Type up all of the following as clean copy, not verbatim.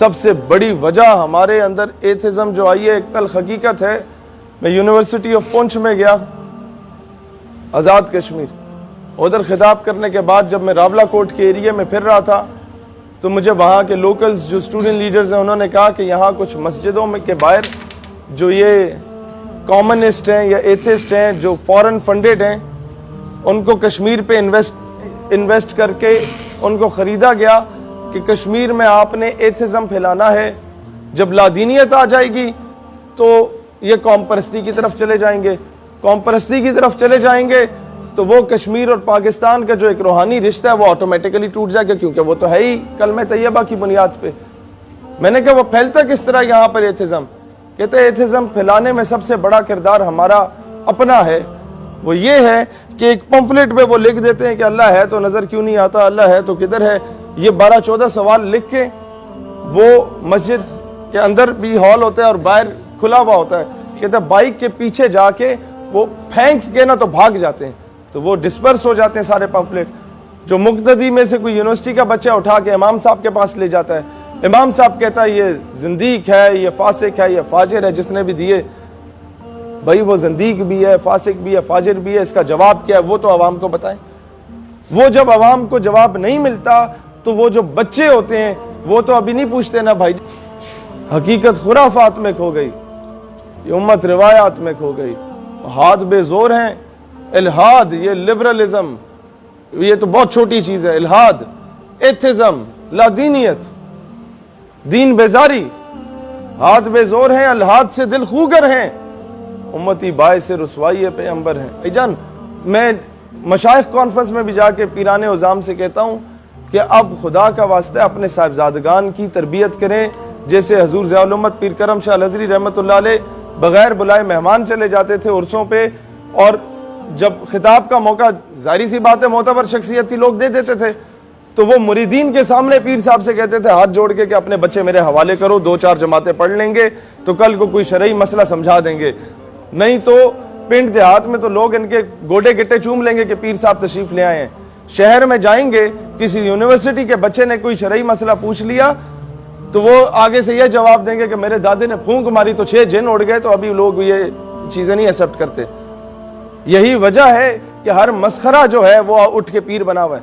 سب سے بڑی وجہ ہمارے اندر ایتھزم جو آئی ہے ایک تلخ حقیقت ہے. میں یونیورسٹی آف پونچھ میں گیا, آزاد کشمیر, ادھر خطاب کرنے کے بعد جب میں راولا کوٹ کے ایریے میں پھر رہا تھا تو مجھے وہاں کے لوکلز جو اسٹوڈنٹ لیڈرز ہیں انہوں نے کہا کہ یہاں کچھ مسجدوں میں کے باہر جو یہ کامنسٹ ہیں یا ایتھسٹ ہیں جو فورن فنڈڈ ہیں ان کو کشمیر پہ انویسٹ کر کے ان کو خریدا گیا کہ کشمیر میں آپ نے ایتھزم پھیلانا ہے, جب لادینیت آ جائے گی تو یہ قوم پرستی کی طرف چلے جائیں گے, قوم پرستی کی طرف چلے جائیں گے تو وہ کشمیر اور پاکستان کا جو ایک روحانی رشتہ ہے وہ آٹومیٹیکلی ٹوٹ جائے گا, کیونکہ وہ تو ہے ہی کلمہ طیبہ کی بنیاد پہ. میں نے کہا وہ پھیلتا کس طرح یہاں پر ایتھزم؟ کہتے ہیں ایتھزم پھیلانے میں سب سے بڑا کردار ہمارا اپنا ہے. وہ یہ ہے کہ ایک پمفلٹ پہ وہ لکھ دیتے ہیں کہ اللہ ہے تو نظر کیوں نہیں آتا, اللہ ہے تو کدھر ہے, یہ 12-14 سوال لکھ کے وہ مسجد کے اندر بھی ہال ہوتا ہے اور باہر کھلا ہوا ہوتا ہے. کہتے ہیں بائک کے پیچھے جا کے وہ پھینک کے نا تو بھاگ جاتے ہیں, تو وہ ڈسپرس ہو جاتے ہیں سارے پمفلٹ. جو مقتدی میں سے کوئی یونیورسٹی کا بچہ اٹھا کے امام صاحب کے پاس لے جاتا ہے, امام صاحب کہتا ہے یہ زندیق ہے, یہ فاسق ہے, یہ فاجر ہے جس نے بھی دیے. بھائی وہ زندیق بھی ہے, فاسق بھی ہے, فاجر بھی ہے, اس کا جواب کیا ہے وہ تو عوام کو بتائیں. وہ جب عوام کو جواب نہیں ملتا تو وہ جو بچے ہوتے ہیں وہ تو ابھی نہیں پوچھتے نا بھائی. حقیقت خرافات میں کھو گئی, یہ امت روایات میں کھو گئی, ہاتھ بے زور ہیں. الہاد, یہ لبرلزم, یہ تو بہت چھوٹی چیز ہے. الہاد, ایتھزم, لادینیت, دین بیزاری, ہاتھ بے زور ہیں, الہاد سے دل خوگر ہیں, امتی باعث رسوائی پیغمبر ہیں. بھائی جان, میں مشائخ کانفرنس میں بھی جا کے پیران عظام سے کہتا ہوں کہ اب خدا کا واسطہ اپنے صاحبزادگان کی تربیت کریں, جیسے حضور ضیاء الامت پیر کرم شاہ الازہری رحمۃ اللہ علیہ بغیر بلائے مہمان چلے جاتے تھے عرسوں پہ, اور جب خطاب کا موقع ظاہری سی بات ہے معتبر شخصیت تھی لوگ دے دیتے تھے, تو وہ مریدین کے سامنے پیر صاحب سے کہتے تھے ہاتھ جوڑ کے کہ اپنے بچے میرے حوالے کرو, 2-4 جماعتیں پڑھ لیں گے تو کل کو کوئی شرعی مسئلہ سمجھا دیں گے, نہیں تو پنڈ دیہات میں تو لوگ ان کے گوڈے گٹے چوم لیں گے کہ پیر صاحب تشریف لے آئے ہیں. شہر میں جائیں گے, کسی یونیورسٹی کے بچے نے کوئی شرعی مسئلہ پوچھ لیا تو وہ آگے سے یہ جواب دیں گے کہ میرے دادے نے پھونک ماری تو 6 جن اڑ گئے, تو ابھی لوگ یہ چیزیں نہیں ایکسپٹ کرتے. یہی وجہ ہے کہ ہر مسخرہ جو ہے وہ اٹھ کے پیر بنا ہوا ہے.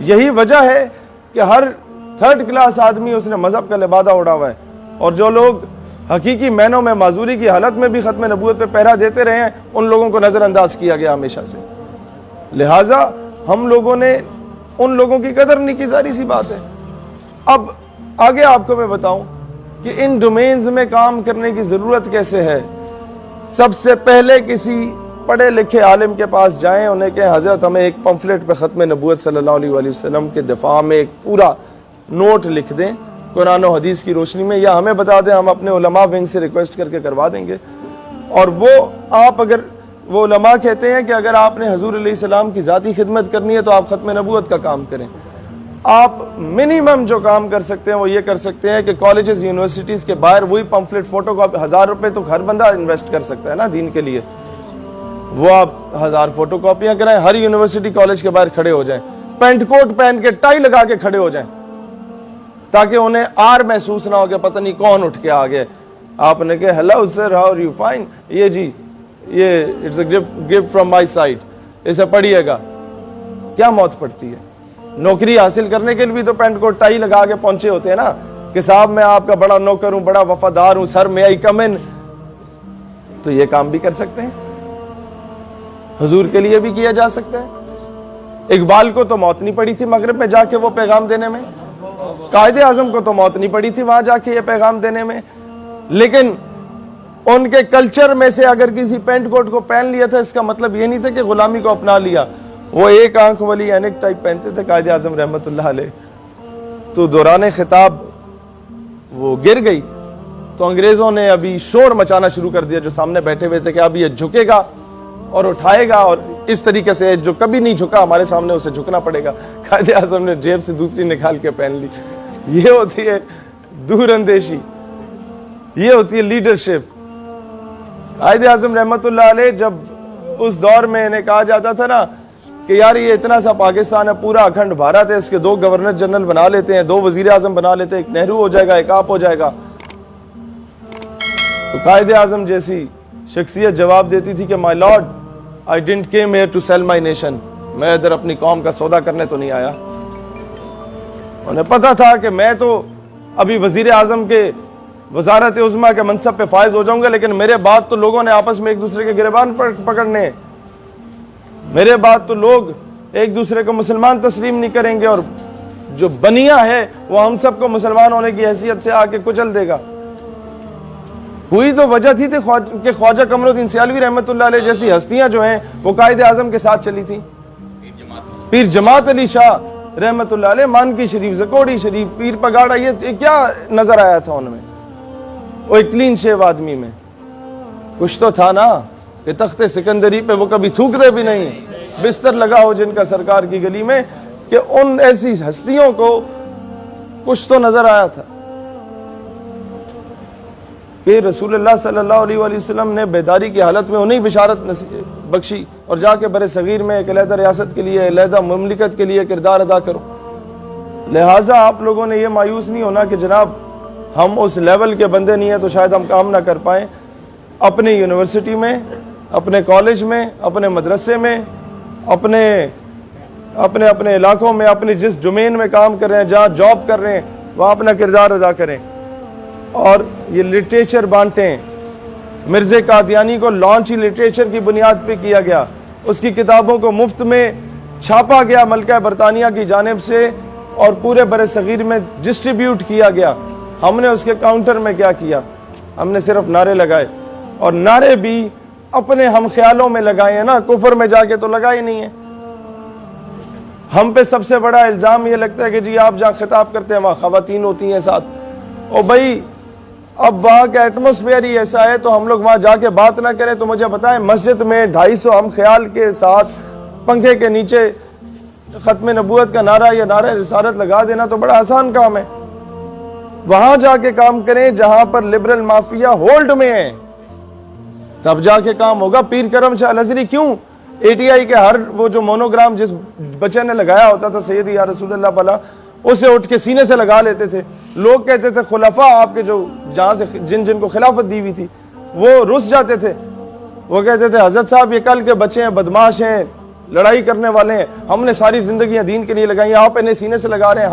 یہی وجہ ہے کہ ہر 3rd کلاس آدمی اس نے مذہب کا لبادہ اڑا ہوا ہے, اور جو لوگ حقیقی معنوں میں معذوری کی حالت میں بھی ختم نبوت پہ پہرا دیتے رہے ہیں ان لوگوں کو نظر انداز کیا گیا ہمیشہ سے. لہٰذا ہم لوگوں نے ان لوگوں کی قدر نہیں کی, ظاہری سی بات ہے. اب آگے آپ کو میں بتاؤں کہ ان ڈومینز میں کام کرنے کی ضرورت کیسے ہے. سب سے پہلے کسی پڑھے لکھے عالم کے پاس جائیں, انہیں کہیں حضرت ہمیں ایک پمفلٹ پہ ختم نبوت صلی اللہ علیہ وآلہ وسلم کے دفاع میں ایک پورا نوٹ لکھ دیں قرآن و حدیث کی روشنی میں, یا ہمیں بتا دیں, ہم اپنے علماء ونگ سے ریکویسٹ کر کے کروا دیں گے. اور وہ آپ اگر وہ علماء کہتے ہیں کہ اگر آپ نے حضور علیہ السلام کی ذاتی خدمت کرنی ہے تو آپ ختم نبوت کا کام کریں. آپ منیمم جو کام کر سکتے ہیں وہ یہ کر سکتے ہیں کہ کالجز یونیورسٹیز کے باہر وہی پمفلٹ فوٹو کاپی 1000 روپے تو ہر بندہ انویسٹ کر سکتا ہے نا دین کے لیے, وہ آپ 1000 فوٹو کاپیاں کرائیں, ہر یونیورسٹی کالج کے باہر کھڑے ہو جائیں, پینٹ کوٹ پہن کے ٹائی لگا کے کھڑے ہو جائیں, تاکہ انہیں آر محسوس نہ ہو کہ پتہ نہیں کون اٹھ کے آ گئے. آپ نے کہا hello sir, how are you, fine, یہ جی یہ it's a gift from my side, اسے پڑھیے گا. کیا موت پڑتی ہے؟ نوکری حاصل کرنے کے لیے بھی تو پینٹ کوٹ ٹائی لگا کے پہنچے ہوتے ہیں نا کہ صاحب میں آپ کا بڑا نوکر ہوں, بڑا وفادار ہوں, سر میں آئی کم ان. تو یہ کام بھی کر سکتے ہیں, حضور کے لیے بھی کیا جا سکتا ہے. اقبال کو تو موت نہیں پڑی تھی مغرب میں جا کے وہ پیغام دینے میں, قائد اعظم کو تو موت نہیں پڑی تھی وہاں جا کے یہ پیغام دینے میں, لیکن ان کے کلچر میں سے اگر کسی پینٹ کوٹ کو پہن لیا تھا اس کا مطلب یہ نہیں تھا کہ غلامی کو اپنا لیا. وہ ایک آنکھ والی اینک ٹائپ پہنتے تھے قائد اعظم رحمت اللہ علیہ, تو دوران خطاب وہ گر گئی تو انگریزوں نے ابھی شور مچانا شروع کر دیا جو سامنے بیٹھے ہوئے تھے کہ اب یہ جھکے گا اور اٹھائے گا, اور اس طریقے سے جو کبھی نہیں جھکا ہمارے سامنے اسے جھکنا پڑے گا. قائد اعظم نے جیب سے دوسری نکال کے پہن لی. یہ ہوتی ہے دور اندیشی, یہ ہوتی ہے لیڈرشپ. قائد اعظم رحمت اللہ علیہ جب اس دور میں انہیں کہا جاتا تھا نا کہ یار یہ اتنا سا پاکستان ہے, پورا اکھنڈ بھارت ہے, اس کے 2 گورنر جنرل بنا لیتے ہیں, 2 وزیر اعظم بنا لیتے ہیں, ایک نہرو ہو جائے گا, ایک آپ ہو جائے گا. تو قائد اعظم جیسی شخصیت جواب دیتی تھی کہ my lord, I didn't came here to sell my nation, میں ادھر اپنی قوم کا سودا کرنے تو نہیں آیا. انہیں پتا تھا کہ میں تو ابھی وزیر اعظم کے وزارت عظمیٰ کے منصب پہ فائز ہو جاؤں گا, لیکن میرے بعد تو لوگوں نے آپس میں ایک دوسرے کے گریبان پکڑنے ہیں, میرے بعد تو لوگ ایک دوسرے کو مسلمان تسلیم نہیں کریں گے, اور جو بنیا ہے وہ ہم سب کو مسلمان ہونے کی حیثیت سے آ کے کچل دے گا. ہوئی تو وجہ تھی کہ خواجہ قمر الدین سیالوی رحمۃ اللہ علیہ جیسی ہستیاں جو ہیں وہ قائد اعظم کے ساتھ چلی تھیں. پیر جماعت علی شاہ رحمۃ اللہ علیہ, مانکی شریف, زکوڑی شریف, پیر پگاڑا, یہ کیا نظر آیا تھا ان میں؟ وہ ایک کلین شیو آدمی میں کچھ تو تھا نا کہ تخت سکندری پہ وہ کبھی تھوکتے بھی نہیں, بستر لگا ہو جن کا سرکار کی گلی میں, کہ ان ایسی ہستیوں کو کچھ تو نظر آیا تھا کہ رسول اللہ صلی اللہ علیہ وآلہ وسلم نے بیداری کی حالت میں انہیں بشارت بخشی, اور جا کے بر صغیر میں ایک علیحدہ ریاست کے لیے, علیحدہ مملکت کے لیے کردار ادا کرو. لہٰذا آپ لوگوں نے یہ مایوس نہیں ہونا کہ جناب ہم اس لیول کے بندے نہیں ہیں تو شاید ہم کام نہ کر پائیں. اپنی یونیورسٹی میں, اپنے کالج میں, اپنے مدرسے میں, اپنے علاقوں میں, اپنے جس ڈومین میں کام کر رہے ہیں, جہاں جاب کر رہے ہیں, وہاں اپنا کردار ادا کریں. اور یہ لٹریچر بانٹیں. مرزا قادیانی کو لانچ ہی لٹریچر کی بنیاد پہ کیا گیا, اس کی کتابوں کو مفت میں چھاپا گیا ملکہ برطانیہ کی جانب سے, اور پورے بر صغیر میں ڈسٹریبیوٹ کیا گیا. ہم نے اس کے کاؤنٹر میں کیا کیا؟ ہم نے صرف نعرے لگائے, اور نعرے بھی اپنے ہم خیالوں میں لگائے ہیں نا, کفر میں جا کے تو لگائے نہیں ہیں. ہم پہ سب سے بڑا الزام یہ لگتا ہے کہ جی آپ جہاں خطاب کرتے ہیں وہاں خواتین ہوتی ہیں ساتھ. او بھائی اب وہاں کا ایٹماسفیئر ہی ایسا ہے تو ہم لوگ وہاں جا کے بات نہ کریں. تو مجھے بتائیں, مسجد میں 250 ہم خیال کے ساتھ پنکھے کے نیچے ختم نبوت کا نعرہ یا نعرہ رسالت لگا دینا تو بڑا آسان کام ہے. وہاں جا کے کام کریں جہاں پر لبرل مافیا ہولڈ میں ہے, تب جا کے کام ہوگا. پیر کرم شاہ الازہری کیوں ATI کے ہر وہ جو مونوگرام جس بچے نے لگایا ہوتا تھا سیدی یا رسول اللہ پلا, اسے اٹھ کے سینے سے لگا لیتے تھے. لوگ کہتے تھے خلفاء آپ کے جو جہاں سے جن کو خلافت دی ہوئی تھی وہ رس جاتے تھے, وہ کہتے تھے حضرت صاحب یہ کل کے بچے ہیں, بدماش ہیں, لڑائی کرنے والے ہیں, ہم نے ساری زندگیاں دین کے لیے لگائی, آپ انہیں سینے سے لگا رہے ہیں.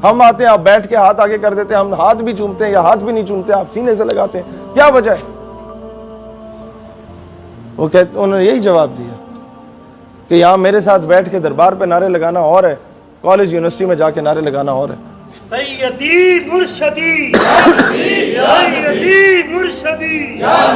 ہم آتے ہیں, آپ بیٹھ کے ہاتھ آگے کر دیتے ہیں, ہم ہاتھ بھی چومتے ہیں یا ہاتھ بھی نہیں چومتے, آپ سینے سے لگاتے ہیں, کیا وجہ ہے؟ انہوں نے یہی جواب دیا کہ یہاں میرے ساتھ بیٹھ کے دربار پہ نعرے لگانا اور ہے, کالج یونیورسٹی میں جا کے نعرے لگانا اور ہے. سیدی مرشدی سیدی مرشدی